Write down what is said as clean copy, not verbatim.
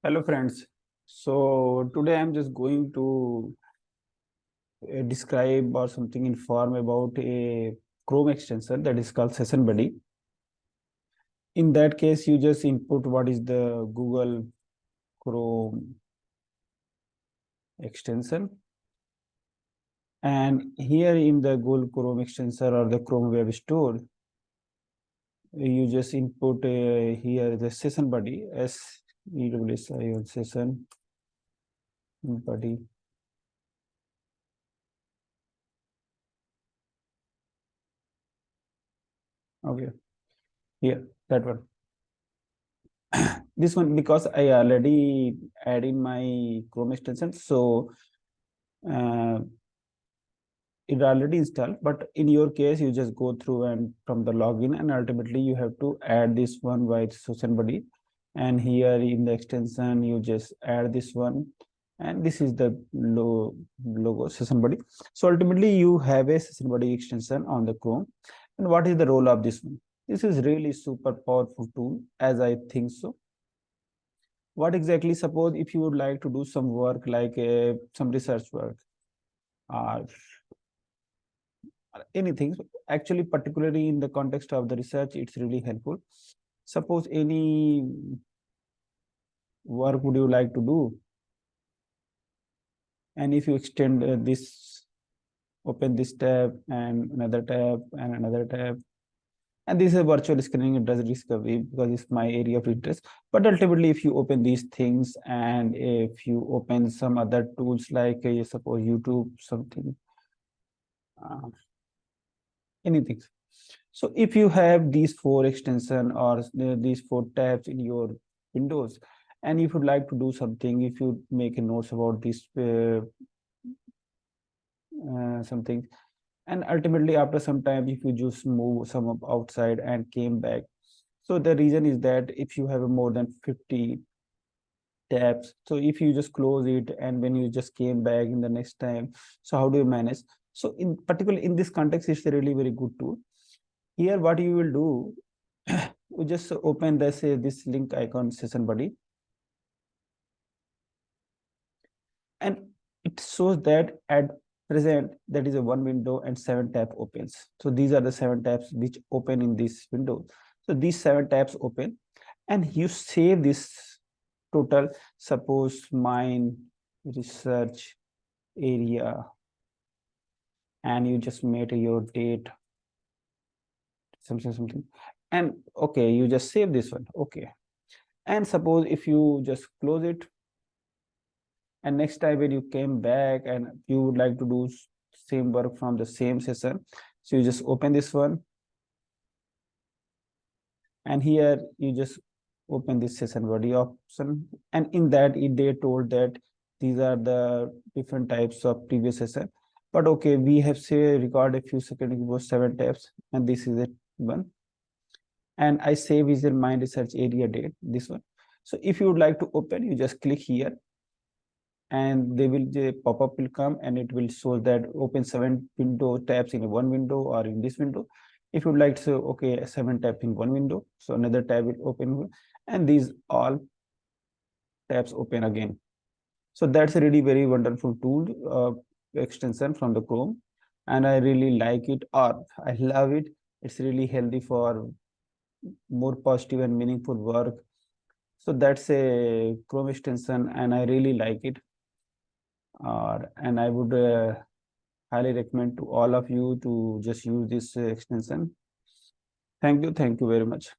Hello friends. So today I'm just going to describe or something inform about a Chrome extension that is called Session Buddy. In that case, you just input what is the Google Chrome extension. And here in the Google Chrome extension or the Chrome Web Store, you just input here the Session Buddy, SESSION Session Buddy. Okay, here, that one. This one because I already add in my Chrome extension, so uh, it already installed. But in your case, you just go through and from the login, and ultimately you have to add this one by Session Buddy. And here in the extension, you just add this one, and this is the logo Session Buddy. So ultimately, you have a Session Buddy extension on the Chrome. And what is the role of this one? This is really super powerful tool, as I think so. What exactly, suppose if you would like to do some work like some research work or anything, actually particularly in the context of the research, it's really helpful. Suppose any work would you like to do, and if you extend this, open this tab and another tab and another tab, and this is a virtual screening drug discovery because it's my area of interest. But ultimately, if you open these things and if you open some other tools like suppose YouTube, something, uh, anything. So if you have these four extension or these four tabs in your Windows, and if you'd like to do something, if you make a notes about this something, and ultimately after some time, if you just move some outside and came back, so the reason is that if you have more than 50 tabs, so if you just close it and when you just came back in the next time, so how do you manage? So in particular in this context, it's a really very good tool. Here what you will do, you just open this link icon, Session Buddy, and it shows that at present that is a one window and 7 tab opens. So these are the 7 tabs which open in this window. So these 7 tabs open, and you save this total. Suppose mine research area, and you just made your date, something, and okay, you just save this one. Okay, and suppose if you just close it, and next time when you came back and you would like to do same work from the same session, so you just open this one, and here you just open this Session Buddy option, and in that they told that these are the different types of previous session. But okay, we have say record a few seconds ago 7 tabs, and this is it one, and I save is in my research area date, this one. So if you would like to open, you just click here, and the pop-up will come, and it will show that open 7 window tabs in one window or in this window. If you'd like to, okay, 7 tabs in one window, so another tab will open, and these all tabs open again. So that's a really very wonderful tool, extension from the Chrome, and I really like it, or I love it. It's really healthy for more positive and meaningful work. So that's a Chrome extension, and I really like it. And I would highly recommend to all of you to just use this extension. Thank you very much.